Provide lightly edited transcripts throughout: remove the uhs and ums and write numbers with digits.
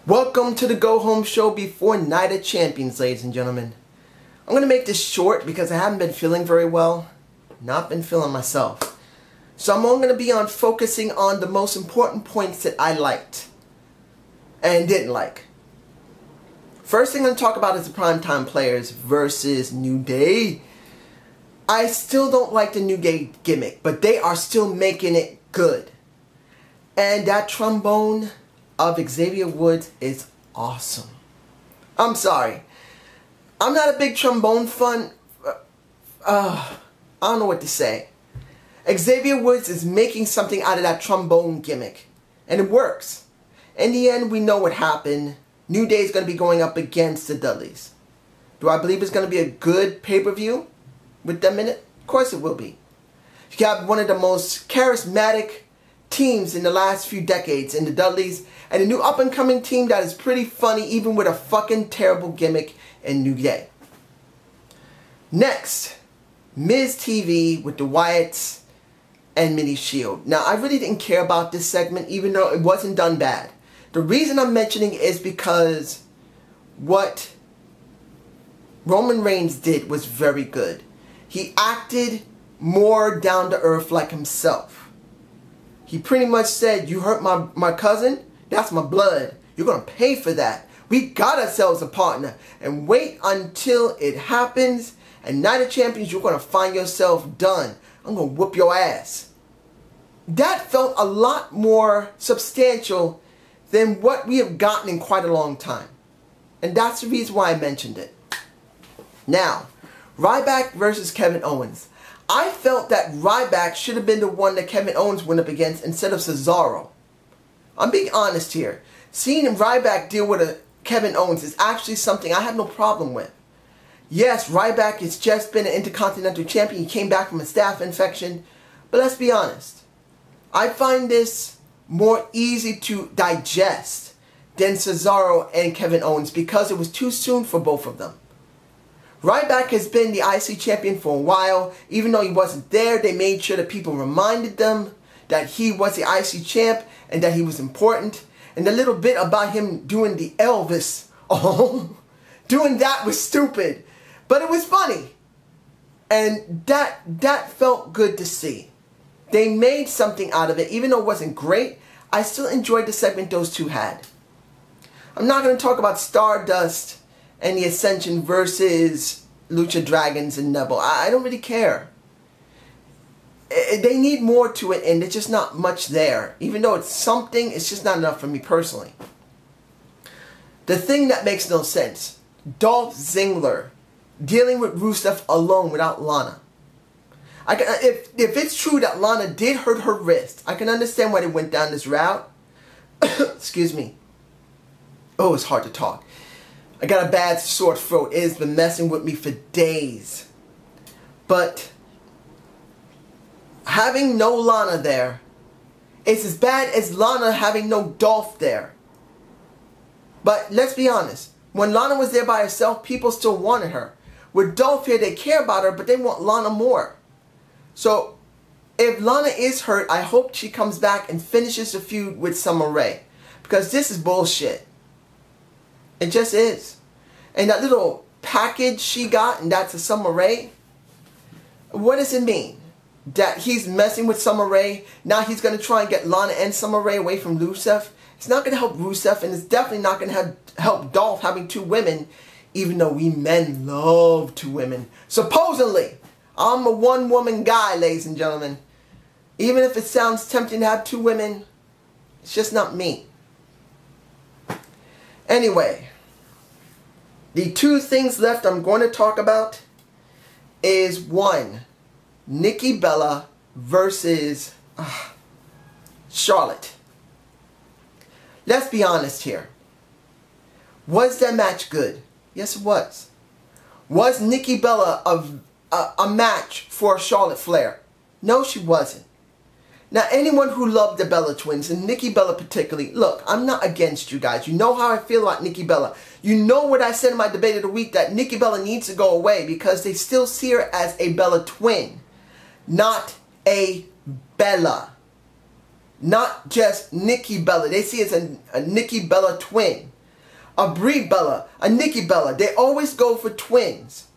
Welcome to the Go Home Show before Night of Champions, ladies and gentlemen. I'm going to make this short because I haven't been feeling very well. Not been feeling myself. So I'm only going to be focusing on the most important points that I liked and didn't like. First thing I'm going to talk about is the primetime players versus New Day. I still don't like the New Day gimmick, but they are still making it good. And that trombone of Xavier Woods is awesome. I'm sorry. I'm not a big trombone fan. I don't know what to say. Xavier Woods is making something out of that trombone gimmick. And it works. In the end, we know what happened. New Day is going to be going up against the Dudleys. Do I believe it's going to be a good pay-per-view with them in it? Of course it will be. You got one of the most charismatic teams in the last few decades in the Dudleys, and a new up-and-coming team that is pretty funny even with a fucking terrible gimmick in New Day. Next, Miz TV with the Wyatts and Mini Shield. Now, I really didn't care about this segment even though it wasn't done bad. The reason I'm mentioning is because what Roman Reigns did was very good. He acted more down to earth like himself. He pretty much said, you hurt my cousin? That's my blood. You're going to pay for that. We got ourselves a partner. And wait until it happens. And Night of Champions, you're going to find yourself done. I'm going to whoop your ass. That felt a lot more substantial than what we have gotten in quite a long time. And that's the reason why I mentioned it. Now, Ryback versus Kevin Owens. I felt that Ryback should have been the one that Kevin Owens went up against instead of Cesaro. I'm being honest here. Seeing Ryback deal with Kevin Owens is actually something I have no problem with. Yes, Ryback has just been an Intercontinental Champion. He came back from a staph infection. But let's be honest. I find this more easy to digest than Cesaro and Kevin Owens because it was too soon for both of them. Ryback has been the IC champion for a while. Even though he wasn't there, they made sure that people reminded them that he was the IC champ and that he was important. And the little bit about him doing the Elvis, doing that was stupid. But it was funny. And that felt good to see. They made something out of it. Even though it wasn't great, I still enjoyed the segment those two had. I'm not going to talk about Stardust and the Ascension versus Lucha Dragons and Neville. I don't really care. They need more to it, and there's just not much there. Even though it's something, it's just not enough for me personally. The thing that makes no sense. Dolph Ziggler dealing with Rusev alone without Lana. If it's true that Lana did hurt her wrist, I can understand why they went down this route. Excuse me. Oh, it's hard to talk. I got a bad sore throat. It has been messing with me for days. But having no Lana there, it's as bad as Lana having no Dolph there. But let's be honest. When Lana was there by herself, people still wanted her. With Dolph here, they care about her, but they want Lana more. So, if Lana is hurt, I hope she comes back and finishes the feud with Summer Rae. Because this is bullshit. It just is. And that little package she got, and that's a Summer Rae. What does it mean? That he's messing with Summer Rae. Now he's going to try and get Lana and Summer Rae away from Rusev. It's not going to help Rusev, and it's definitely not going to help Dolph having two women. Even though we men love two women. Supposedly. I'm a one-woman guy, ladies and gentlemen. Even if it sounds tempting to have two women, it's just not me. Anyway, the two things left I'm going to talk about is one, Nikki Bella versus Charlotte. Let's be honest here. Was that match good? Yes, it was. Was Nikki Bella a match for Charlotte Flair? No, she wasn't. Now, anyone who loved the Bella twins, and Nikki Bella particularly, look, I'm not against you guys. You know how I feel about Nikki Bella. You know what I said in my debate of the week, that Nikki Bella needs to go away because they still see her as a Bella twin, not a Bella. Not just Nikki Bella. They see it as a Nikki Bella twin. a Brie Bella, a Nikki Bella. They always go for twins.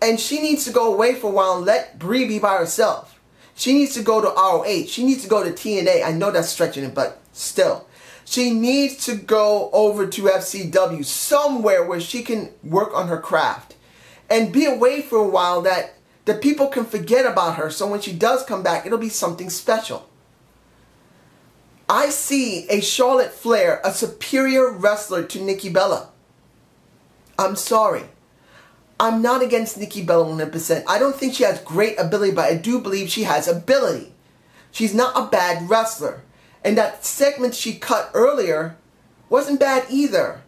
And she needs to go away for a while and let Brie be by herself. She needs to go to ROH. She needs to go to TNA. I know that's stretching it, but still. She needs to go over to FCW, somewhere where she can work on her craft. And be away for a while that the people can forget about her. So when she does come back, it'll be something special. I see a Charlotte Flair, a superior wrestler to Nikki Bella. I'm sorry. I'm not against Nikki Bella 100%. I don't think she has great ability, but I do believe she has ability. She's not a bad wrestler. And that segment she cut earlier wasn't bad either.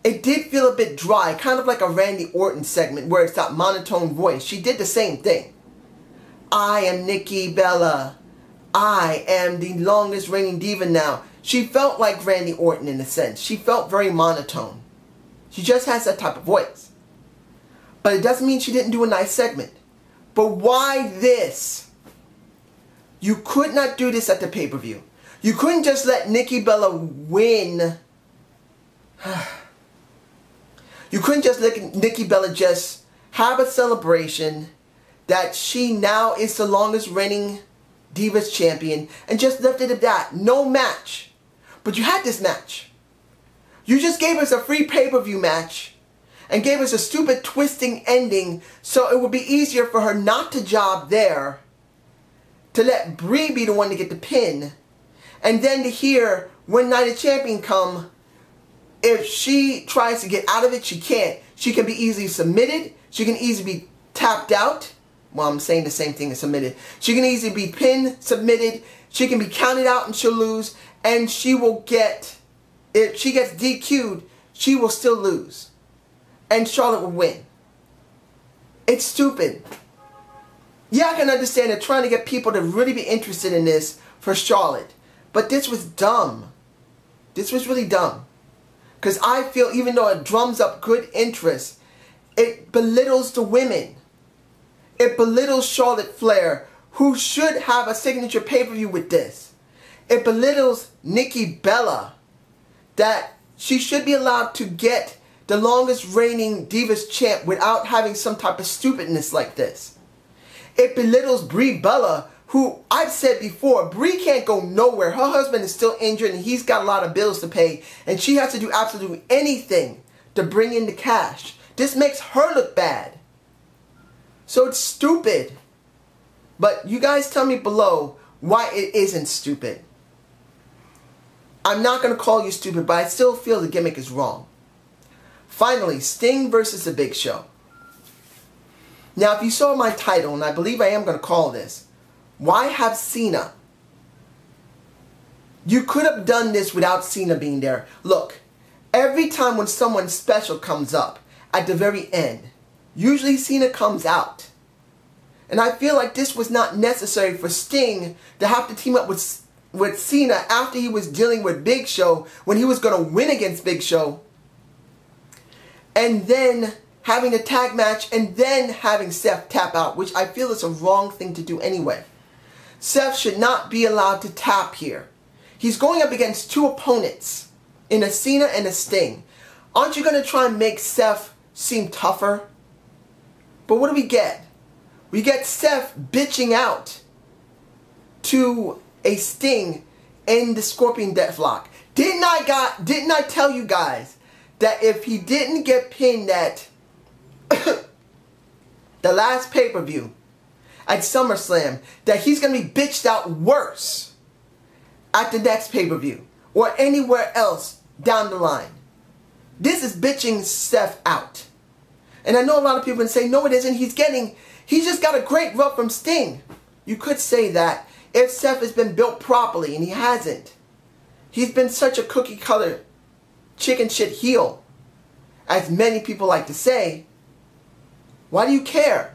It did feel a bit dry, kind of like a Randy Orton segment where it's that monotone voice. She did the same thing. I am Nikki Bella. I am the longest reigning diva now. She felt like Randy Orton in a sense. She felt very monotone. She just has that type of voice. But it doesn't mean she didn't do a nice segment. But why this? You could not do this at the pay-per-view. You couldn't just let Nikki Bella win. You couldn't just let Nikki Bella just have a celebration that she now is the longest reigning Divas champion and just left it at that. No match. But you had this match. You just gave us a free pay-per-view match and gave us a stupid twisting ending so it would be easier for her not to job there, to let Brie be the one to get the pin, and then to hear when Night of Champion come, if she tries to get out of it, she can't. She can be easily submitted. She can easily be tapped out. Well, I'm saying the same thing as submitted. She can easily be pinned, submitted. She can be counted out and she'll lose. And she will get, if she gets DQ'd, she will still lose. And Charlotte will win. It's stupid. Yeah, I can understand they're trying to get people to really be interested in this for Charlotte. But this was dumb. This was really dumb. Because I feel even though it drums up good interest, it belittles the women. It belittles Charlotte Flair, who should have a signature pay-per-view with this. It belittles Nikki Bella, that she should be allowed to get the longest reigning Divas champ without having some type of stupidness like this. It belittles Brie Bella, who I've said before, Brie can't go nowhere. Her husband is still injured and he's got a lot of bills to pay. And she has to do absolutely anything to bring in the cash. This makes her look bad. So it's stupid. But you guys tell me below why it isn't stupid. I'm not going to call you stupid, but I still feel the gimmick is wrong. Finally, Sting versus The Big Show. Now, if you saw my title, and I believe I am going to call this, why have Cena? You could have done this without Cena being there. Look, every time when someone special comes up, at the very end, usually Cena comes out. And I feel like this was not necessary for Sting to have to team up with Cena after he was dealing with Big Show, when he was going to win against Big Show. And then having a tag match, and then having Seth tap out, which I feel is a wrong thing to do anyway. Seth should not be allowed to tap here. He's going up against two opponents, in a Cena and a Sting. Aren't you going to try and make Seth seem tougher? But what do we get? We get Seth bitching out to a Sting in the Scorpion Deathlock. Didn't I tell you guys that if he didn't get pinned at the last pay-per-view at SummerSlam, that he's going to be bitched out worse at the next pay-per-view or anywhere else down the line? This is bitching Seth out. And I know a lot of people can say, no it isn't, he's just got a great rub from Sting. You could say that if Seth has been built properly, and he hasn't. He's been such a cookie-cutter chicken shit heel, as many people like to say. Why do you care?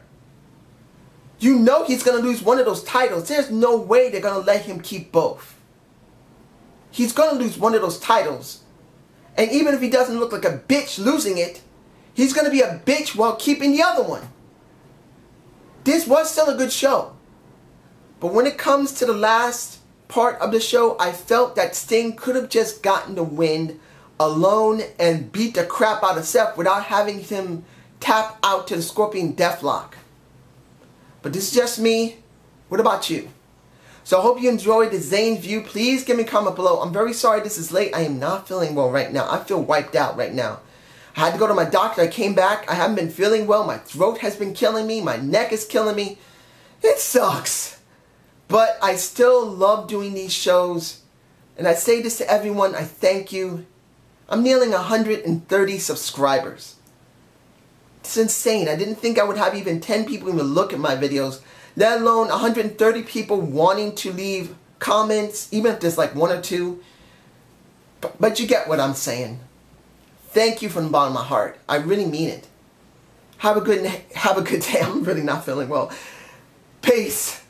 You know he's going to lose one of those titles. There's no way they're going to let him keep both. He's going to lose one of those titles. And even if he doesn't look like a bitch losing it, he's going to be a bitch while keeping the other one. This was still a good show. But when it comes to the last part of the show, I felt that Sting could have just gotten the win alone and beat the crap out of Seth without having him tap out to the Scorpion Deathlock. But this is just me. What about you? So I hope you enjoyed the Zane view. Please give me a comment below. I'm very sorry this is late. I am not feeling well right now. I feel wiped out right now. I had to go to my doctor. I came back. I haven't been feeling well. My throat has been killing me. My neck is killing me. It sucks. But I still love doing these shows. And I say this to everyone. I thank you. I'm nearing 130 subscribers. It's insane. I didn't think I would have even 10 people even look at my videos, let alone 130 people wanting to leave comments, even if there's like one or two. But you get what I'm saying. Thank you from the bottom of my heart. I really mean it. Have a good day. I'm really not feeling well. Peace.